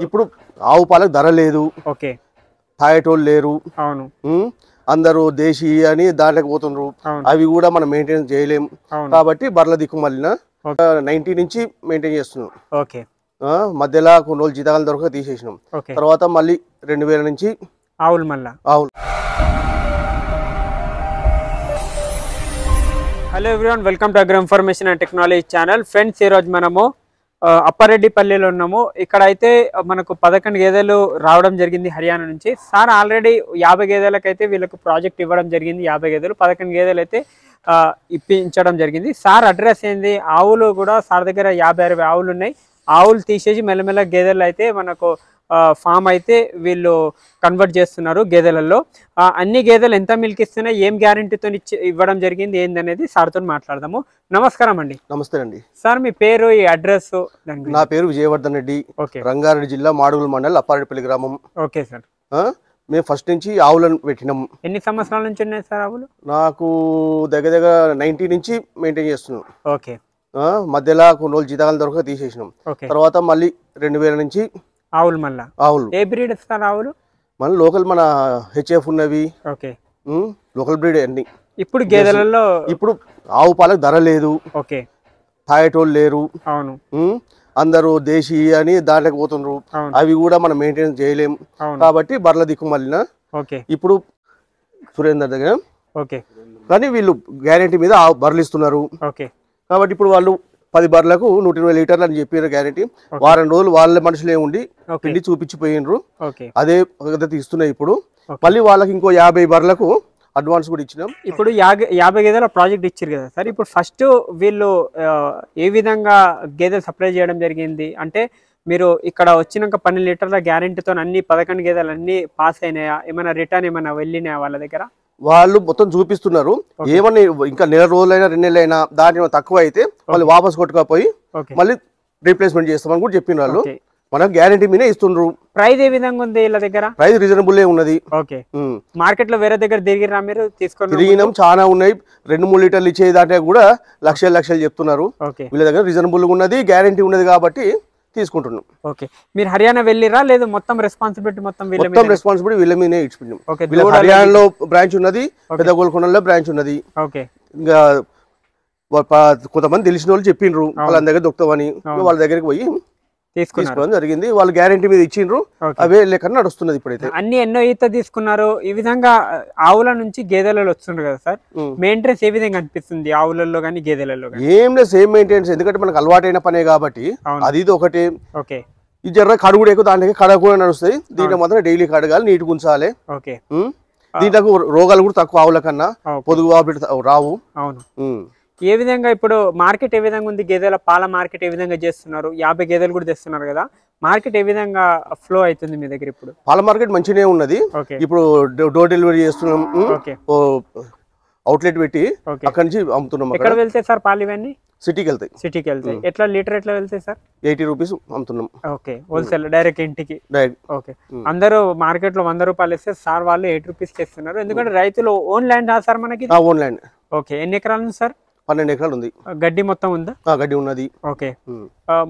ఇప్పుడు ఆవు పాలకు ధర లేదు. ఓకే. తాగేటోళ్ళు లేరు. అవును. అందరూ దేశీ అని దాంట్లోకి పోతుండ్రు. అవి కూడా మనం మెయింటైన్ చేయలేం కాబట్టి బర్ల దిక్కు మళ్ళీ 90 నుంచి మెయింటైన్ చేస్తున్నాం. ఓకే. మధ్యలో కొన్ని రోజులు జీతాలు దొరక తీసేసినాం. తర్వాత మళ్ళీ 2000 నుంచి ఆవులు మళ్ళా. Hello everyone, welcome to agro information and technology channel. Friends, ఈరోజు మనము అప్పారెడ్డిపల్లిలో ఉన్నాము. ఇక్కడ అయితే మనకు 11 గేదెలు రావడం జరిగింది హర్యానా నుంచి. సార్ ఆల్రెడీ 50 గేదెలకైతే వీళ్ళకు ప్రాజెక్ట్ ఇవ్వడం జరిగింది. 50 గేదెలు 11 గేదెలు అయితే ఇప్పించడం జరిగింది. సార్ అడ్రస్ ఏంది? ఆవులు కూడా సార్ దగ్గర 50-60 ఆవులు ఉన్నాయి. ఆవులు తీసేసి మెల్లమెల్ల గేదెలు అయితే మనకు ఫామ్ అయితే వీళ్ళు కన్వర్ట్ చేస్తున్నారు గేదెలలో. అన్ని గేదెలు ఎంత మిల్క్ ఇస్తున్నాయి, ఏం గ్యారంటీతో ఇవ్వడం జరిగింది ఏందనేది సార్తో మాట్లాడదాము. నమస్కారం అండి. నమస్తే అండి. సార్ మీ పేరు, ఈ అడ్రస్? నా పేరు విజయవర్ధన్ రెడ్డి. రంగారెడ్డి జిల్లా మాడుగుల మండలం అప్పారెడ్డిపల్లి గ్రామం. Okay sir. మేము ఫస్ట్ నుంచి ఆవులను పెట్టినాం. ఎన్ని సంవత్సరాల నుంచి ఉన్నాయి సార్ ఆవులు? నాకు దగ్గర 90 నుంచి మెయింటైన్ చేస్తున్నాం. ఓకే. మధ్యలో కొన్ని రోజులు జీతాలు దొరక తీసేసినాం. తర్వాత మళ్ళీ 2000 నుంచి ఆవులు మళ్ళా. ఆవులు ఏ బ్రీడ్ సార్ ఆవులు? మన లోకల్, మన హెచ్ఎఫ్ ఉన్నవి. ఓకే. లోకల్ బ్రీడ్ అన్ని. ఇప్పుడు గేదెలలో ఇప్పుడు ఆవు పాలకు ధర లేదు. ఓకే. తాగేటోళ్ళు లేరు. అవును. అందరూ దేశీ అని దాంట్లోకి పోతుండ్రు. అవి కూడా మనం మెయింటైన్ చేయలేం కాబట్టి బర్ల దిక్కు మళ్ళీ ఇప్పుడు సురేందర్ దగ్గర. ఓకే. కానీ వీళ్ళు గ్యారెంటీ మీద బర్రెలు ఇస్తున్నారు. ఓకే. కాబట్టి ఇప్పుడు వాళ్ళు 10 బర్లకు 120 లీటర్లు అని చెప్పారు గ్యారెంటీ. వారం రోజులు వాళ్ళ మనుషులే ఉండి పిండి చూపించిపోయినరు. అదే పద్ధతి ఇస్తున్నాయి. ఇప్పుడు మళ్ళీ వాళ్ళకి ఇంకో 50 బర్లకు అడ్వాన్స్ కూడా ఇచ్చినాం. ఇప్పుడు 50 గేదెల ప్రాజెక్ట్ ఇచ్చారు కదా సార్. ఇప్పుడు ఫస్ట్ వీళ్ళు ఏ విధంగా గేదెలు సప్లై చేయడం జరిగింది అంటే, మీరు ఇక్కడ వచ్చినాక 12 లీటర్ల గ్యారెంటీతో అన్ని 11 గేదెలు అన్ని పాస్ అయినాయా? ఏమైనా రిటర్న్ ఏమైనా వెళ్ళినాయా వాళ్ళ దగ్గర? వాళ్ళు మొత్తం చూపిస్తున్నారు. ఏమన్నా ఇంకా నెల రోజులైనా 2 నెలలైనా దాని తక్కువ అయితే వాళ్ళు వాపస్ కొట్టుకపోయి మళ్ళీ రీప్లేస్మెంట్ చేస్తామని కూడా చెప్పిన వాళ్ళు. మనకు గ్యారెంటీ మీదే ఇస్తుండ్రు. ప్రైస్ ఏ విధంగా ఉంది వీళ్ళ దగ్గర? ప్రైస్ రీజనబుల్ ఉన్నది. ఓకే. మార్కెట్ లో వేరే దగ్గర తిరిగిరా మీరు? తిరిగినాం, చాలా ఉన్నాయి. 2-3 లీటర్లు ఇచ్చే దాంట్లో కూడా లక్షలు చెప్తున్నారు. వీళ్ళ దగ్గర రీజనబుల్ ఉన్నది, గ్యారెంటీ ఉన్నది కాబట్టి తీసుకుంటున్నాం. ఓకే. మీరు హర్యానా వెళ్ళిరా లేదు? మొత్తం రెస్పాన్సిబిలిటీ మొత్తం రెస్పాన్సిబిలిటీ వీళ్ళ మీదే ఇచ్చిపోయినాం. హర్యానాలో బ్రాంచ్ ఉన్నది, పెద్ద గోల్కొండలో బ్రాంచ్ ఉన్నది. ఓకే. ఇంకా కొంతమంది తెలిసిన వాళ్ళు చెప్పిండ్రు వాళ్ళ దగ్గర దొరుకుతామని, వాళ్ళ దగ్గరికి పోయి తీసుకోవడం జరిగింది. వాళ్ళు గ్యారెంటీ మీద ఇచ్చిండ్రు. అవే లెక్క నడుస్తున్నది. ఇప్పుడైతే అన్ని ఎన్నో ఈత తీసుకున్నారు. ఈ విధంగా ఆవుల నుంచి గేదెలలో వస్తుండ్రు కదా సార్, మెయింటెనెన్స్ ఏ విధంగా అనిపిస్తుంది ఆవులలో కానీ గేదెలలో? ఏం లేదు, సేమ్ మెయింటెనెన్స్. ఎందుకంటే మనకు అలవాటైన పనే కాబట్టి అది ఇది ఒకటి. ఓకే. ఈ జర్ర కడుగుడు ఎక్కువ, దాంట్లో కడగ కూడా నడుస్తుంది. దీంట్లో మాత్రం డైలీ కడగాలి, నీట్గా ఉంచాలి. ఓకే. దీంట్లో రోగాలు కూడా తక్కువ ఆవుల కన్నా, పొదుగు రావు. అవును. ఏ విధంగా ఇప్పుడు మార్కెట్ ఏ విధంగా ఉంది? గేదెల పాల మార్కెట్ ఏ విధంగా చేస్తున్నారు? 50 గేదెలు కూడా తెస్తున్నారు కదా, మార్కెట్ ఏ విధంగా ఫ్లో అవుతుంది మీ దగ్గర? ఇప్పుడు పాల మార్కెట్ మంచిగానే ఉన్నది. ఇప్పుడు డోర్ డెలివరీ చేస్తున్నాం. అవుట్లెట్ పెట్టి అక్కడి నుంచి అమ్ముతున్నాం. ఎక్కడ వెళ్తాయి సార్ పాలు ఇవన్నీ? సిటీకి వెళ్తాయి. సిటీకి వెళ్తాయి. ఎట్లా లీటర్ ఎట్లా వెళ్తాయి సార్? 80 రూపీస్ అమ్ముతున్నాం. ఓకే. హోల్సేల్ డైరెక్ట్ ఇంటికి. ఓకే. అందరూ మార్కెట్ లో 100 రూపాయలు ఇస్తే సార్ వాళ్ళు 8 రూపీస్ చేస్తున్నారు. ఎందుకంటే రైతులు ఓన్ ల్యాండ్ సార్ మనకి? Own land. ఓకే. ఎన్ని ఎకరాలు ఉంది సార్? 12 ఎకరాలు ఉంది. గడ్డి మొత్తం ఉందా? గడ్డి ఉన్నది. ఓకే.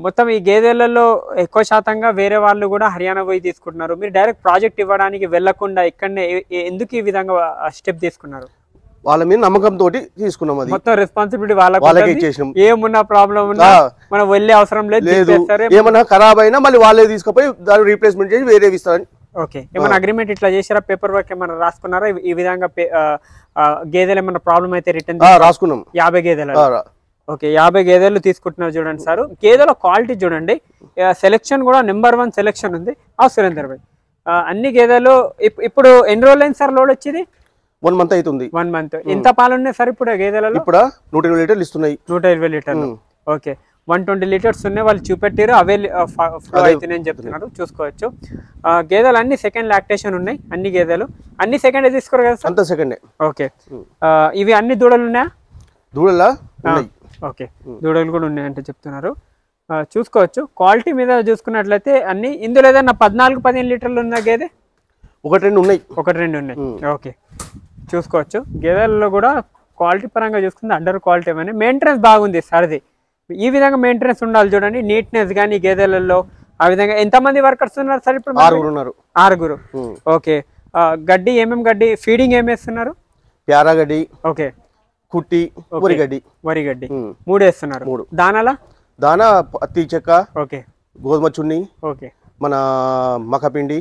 మొత్తం ఈ గేదెలలో ఎక్కువ శాతంగా వేరే వాళ్ళు కూడా హర్యానా పోయి తీసుకుంటున్నారు. మీరు డైరెక్ట్ ప్రాజెక్ట్ ఇవ్వడానికి వెళ్లకుండా ఇక్కడనే ఎందుకు ఈ విధంగా స్టెప్ తీసుకున్నారు? వాళ్ళ మీద నమ్మకంతో తీసుకున్నాం. అది మొత్తం రెస్పాన్సిబిలిటీ వాళ్ళకే ఇచ్చేసినాం. ఏమున్నా ప్రాబ్లం ఉన్నా మనం వెళ్ళే అవసరం లేదు. ఏమన్నా ఖరాబ్ అయినా మళ్ళీ వాళ్ళే తీసుకుపోయి దాన్ని రీప్లేస్మెంట్ చేసి వేరే ఇస్తారని. ఓకే. ఏమైనా అగ్రిమెంట్ ఇట్లా చేసారా? పేపర్ వర్క్ ఏమైనా రాసుకున్నారా? ఈ విధంగా గేదెలు ఏమన్నా ప్రాబ్లం అయితే రిటర్న్ రాసుకున్నాం. 50 గేదెలు. ఓకే. 50 గేదెలు తీసుకుంటున్నారు. చూడండి సార్, గేదెల క్వాలిటీ చూడండి. సెలెక్షన్ కూడా నెంబర్ 1 సెలెక్షన్ ఉంది. సురేందర్ భాయ్, అన్ని గేదెలు ఇప్పుడు ఎన్ని రోజులు అయింది సార్ లోడ్ వచ్చేది? 1 మంత్ అవుతుంది. 1 మంత్. ఎంత పాలు ఉన్నాయి సార్ ఇప్పుడు గేదెలలో? ఇప్పుడు 120 లీటర్లు ఇస్తున్నాయి. 120 లీటర్లు. ఓకే. 120 లీటర్స్ ఉన్నాయి. వాళ్ళు చూపెట్టారు, అవే ఫ్లో అవుతున్నాయని చెప్తున్నారు. చూసుకోవచ్చు. గేదెలు అన్ని సెకండ్ లాక్టేషన్ ఉన్నాయి. అన్ని గేదెలు అన్ని సెకండ్ తీసుకోరు కదా సార్? అంత సెకండే. ఓకే. ఇవి అన్ని దూడలు ఉన్నాయా? దూడలా? ఓకే. దూడలు కూడా ఉన్నాయంటే చెప్తున్నారు. చూసుకోవచ్చు. క్వాలిటీ మీద చూసుకున్నట్లయితే అన్ని. ఇందులో ఏదన్నా 14-15 లీటర్లు ఉన్న గేదె? 1-2 ఉన్నాయి. 1-2 ఉన్నాయి. ఓకే. చూసుకోవచ్చు. గేదెలలో కూడా క్వాలిటీ పరంగా చూసుకుంటే అండర్ క్వాలిటీ ఏమైనా మెయింటెనెన్స్ బాగుంది సరిది. ఈ విధంగా మెయింటెనెన్స్ ఉండాలి చూడండి. నీట్నెస్ కానీ గేదెలలో ఆ విధంగా ఎంతమంది వర్కర్స్ ఉన్నారు సార్ ఇప్పుడు? 6 ఉన్నారు. 6. ఓకే. గడ్డి ఏమేమి గడ్డి ఫీడింగ్ ఏమి వేస్తున్నారు? ప్యారా గడ్డి, ఓకే, కుట్టి, వరిగడ్డి. వరిగడ్డి 3 వేస్తున్నారు. దానాల దానా పత్తి చెక్క, ఓకే, గోధుమ చున్ని, ఓకే, మన మకపిండి.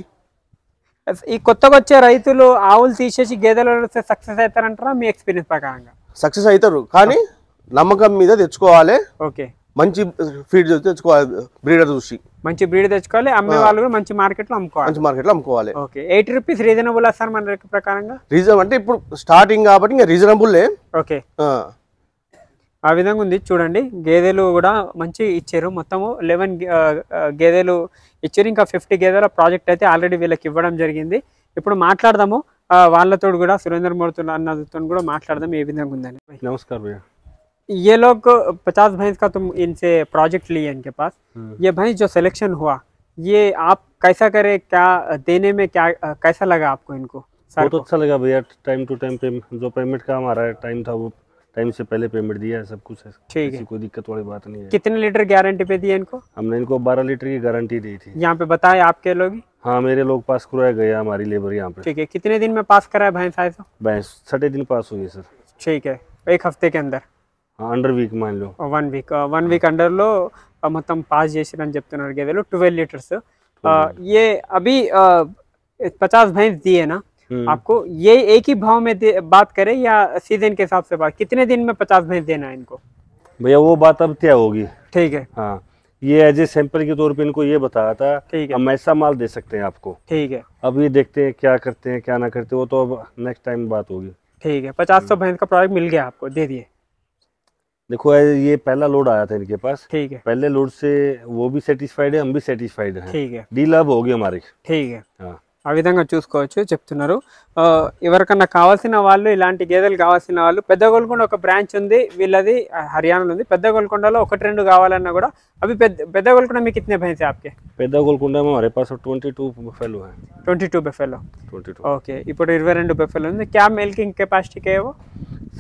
ఈ కొత్తగా వచ్చే రైతులు ఆవులు తీసేసి గేదెలు సక్సెస్ అవుతారంటారా మీ ఎక్స్పీరియన్స్ ప్రకారంగా? సక్సెస్ అవుతారు, కానీ నమ్మకం మీద తెచ్చుకోవాలి. ఓకే, మంచి ఫీడ్ తెచ్చుకోవాలి, బ్రీడర్ చూసి మంచి బ్రీడ్ తెచ్చుకోవాలి. అమ్మే వాళ్ళు కూడా మంచి మార్కెట్ లో అమ్ముకోవాలి. మంచి మార్కెట్ లో అమ్ముకోవాలి. ఓకే, 80 రూపీస్ రీజనబుల్ సార్ మన రేట్ ప్రకారంగా? రీజనబుల్ అంటే ఇప్పుడు స్టార్టింగ్ కాబట్టి ఇంకా రీజనబుల్. ఓకే, ఆ విధంగా ఉంది చూడండి. గేదెలు కూడా మంచి ఇచ్చారు, మొత్తము 11 గేదెలు ఇచ్చారు. ఇంకా 50 గేదెల ప్రాజెక్ట్ అయితే ఆల్రెడీ వీళ్ళకి ఇవ్వడం జరిగింది. ఇప్పుడు మాట్లాడదాము వాళ్ళతో కూడా, సురేందర్ మూర్తి అన్నతో కూడా మాట్లాడదాం ఏ విధంగా ఉందని. नमस्कार भैया। ये लोग 50 भैंस का तुम इनसे प्रोजेक्ट लिए इनके पास, ये भैंस जो सिलेक्शन हुआ ये आप कैसा करे, क्या देने में क्या कैसा लगा आपको इनको? बहुत अच्छा लगा भैया, टाइम टू टाइम जो पेमेंट का हमारा टाइम था वो टाइम से पहले पेमेंट दिया है, सब कुछ है, ठीक है, कोई दिक्कत वाली बात नहीं है। कितने लीटर गारंटी पे दिया इनको? हमने इनको 12 लीटर की गारंटी दी थी। यहाँ पे बताए आपके लोग? हाँ, मेरे लोग पास करवाया गया, हमारी लेबर यहाँ पे। ठीक है, कितने दिन में पास कराया भैंस आए? भैंस 6 दिन पास हुई है सर। ठीक है, 1 हफ्ते के अंदर? हाँ, अंडर वीक मान लो। 1 వీక్ అండర్లో మొత్తం పాస్ చేసిరని చెప్తున్నారు గేదెలు 12 లీటర్స్। ये अभी 50 भैंस दिए ना आपको, ये एक ही भाव में बात करें या सीजन के हिसाब से बात? कितने दिन में 50 भैंस देना है इनको भैया? वो बात अब तय होगी। ठीक है, हाँ, ये एज ए सैंपल के तौर पे इनको ये बताया था, ठीक है, हम ऐसा माल दे सकते हैं आपको। ठीक है, अब ये देखते हैं क्या करते हैं क्या ना करते, वो तो अब नेक्स्ट टाइम बात होगी। ठीक है, 50 भैंस का प्रोडक्ट मिल गया आपको, दे दिए। देखो ये पहला लोड आया था इनके पास, ठीक है, पहले लोड से वो भी सेटिस्फाइड है, हम भी सेटिस्फाइड हैं। ठीक है, डील अब होगी हमारी। ठीक है, हाँ, ఆ విధంగా చూసుకోవచ్చు చెప్తున్నారు। ఎవరికన్నా కావాల్సిన వాళ్ళు, ఇలాంటి గేదెలు కావాల్సిన వాళ్ళు, పెద్ద గోల్కొండ ఒక బ్రాంచ్ ఉంది వీళ్ళది, హర్యానాలో ఉంది। పెద్ద గోల్కొండలో 1-2 కావాలన్నా కూడా అవి పెద్ద గోల్కొండ में कितने भैंस है आपके? पेदा गोलकुंडा में हमारे पास 22 बफेलो है। 22 బఫెలో। 22 ఓకే, ఇప్పుడు 22 బఫెలో ఉంది। क्या मिल्किंग कैपेसिटी के है वो?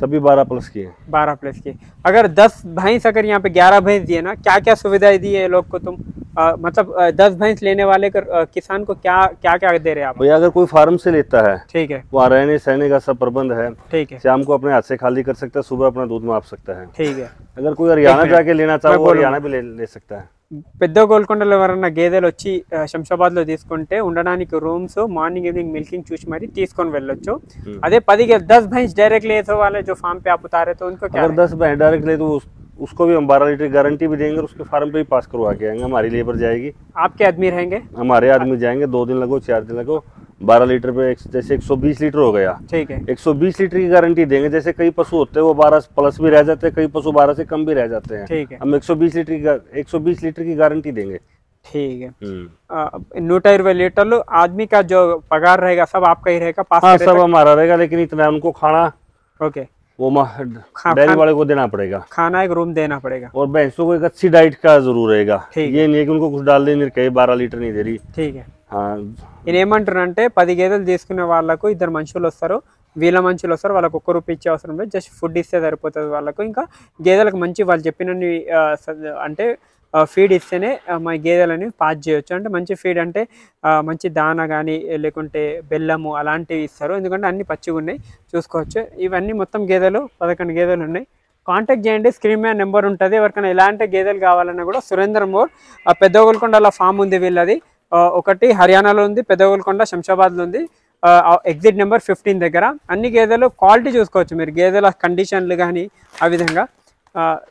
सभी 12+ की है। 12+ की। अगर 10 भैंस, अगर यहाँ पे 11 भैंस दिए ना, क्या क्या सुविधाएं दी है लोग को तुम? मतलब 10 भैंस लेने वाले किसान को क्या क्या क्या दे रहे हैं आप? भैया अगर कोई फार्म से लेता है, ठीक है, वहाँ रहने सहने का सब प्रबंध है, ठीक है, शाम को अपने हाथ से खाली कर सकता है, सुबह अपना दूध माप सकता है। ठीक है। अगर कोई हरियाणा जाके लेना चाहे वो हरियाणा भी ले सकता है। పెద్ద గోల్కొండలో ఎవరన్నా గేదెలు వచ్చి శంషాబాద్ లో తీసుకుంటే ఉండడానికి రూమ్స్, మార్నింగ్ ఈవినింగ్ మిల్కింగ్ చూసి మరి తీసుకొని వెళ్ళొచ్చు। అదే 10 भैंस डायरेक्ट ले तो वाले जो फार्म पे आप उतारे तो उनको क्या? अगर 10 भैंस डायरेक्ट ले तो उसको भी हम 12 लीटर गारंटी भी देंगे, उसके फार्म पे भी पास करवा के आएंगे, हमारी लेबर जाएगी। आपके आदमी रहेंगे? हमारे आदमी जाएंगे, 2 दिन लगो 4 दिन लगो। 12 लीटर पे जैसे 120 लीटर हो गया, ठीक है, 120 लीटर की गारंटी देंगे। जैसे कई पशु होते हैं वो 12+ भी रह जाते हैं, कई पशु 12 से कम भी रह जाते हैं, ठीक है, हम 120 लीटर की गारंटी देंगे। ठीक है। 120 लीटर आदमी का जो पगार रहेगा सब आपका ही रहेगा? पास हाँ, सब हमारा रहेगा, लेकिन इतना उनको खाना, ओके, वो डेयरी वाले को देना पड़ेगा, खाना एक रूम देना पड़ेगा, और भैंसों को एक अच्छी डाइट का जरूर रहेगा। ठीक ये नहीं है कि उनको कुछ डाल देने कहीं 12 లీటర్ नहीं दे रही। ठीक है। हाँ, నేను ఏమంటున్నానంటే 10 గేదెలు తీసుకునే వాళ్ళకు 2 మనుషులు వస్తారు, వీళ్ళ మనుషులు వస్తారు, వాళ్ళకు ₹1 ఇచ్చే అవసరం లేదు, జస్ట్ ఫుడ్ ఇస్తే సరిపోతుంది వాళ్ళకు। ఇంకా గేదెలకు మంచి వాళ్ళు చెప్పినన్ని అంటే ఫీడ్ ఇస్తేనే మా గేదెలని పాస్ చేయొచ్చు। అంటే మంచి ఫీడ్ అంటే మంచి దానా కానీ లేకుంటే బెల్లము అలాంటివి ఇస్తారు, ఎందుకంటే అన్ని పచ్చిగా ఉన్నాయి చూసుకోవచ్చు। ఇవన్నీ మొత్తం గేదెలు 11 గేదెలు ఉన్నాయి। కాంటాక్ట్ చేయండి, స్క్రీన్ మీద నెంబర్ ఉంటుంది। ఎవరికైనా ఎలాంటి గేదెలు కావాలన్నా కూడా సురేందర్ మోర్ పెద్ద గోల్కొండలో ఫామ్ ఉంది వీళ్ళది, ఒకటి హర్యానాలో ఉంది, పెద్ద గోల్కొండ శంషాబాద్లో ఉంది, ఎగ్జిట్ నెంబర్ 15 దగ్గర। అన్ని గేదెలు క్వాలిటీ చూసుకోవచ్చు మీరు, గేదెల కండిషన్లు కానీ ఆ విధంగా।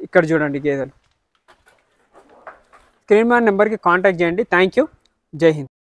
ఇక్కడ చూడండి గేదెలు, స్క్రీన్ మీద నెంబర్కి కాంటాక్ట్ చేయండి। థ్యాంక్ యూ, జై హింద్।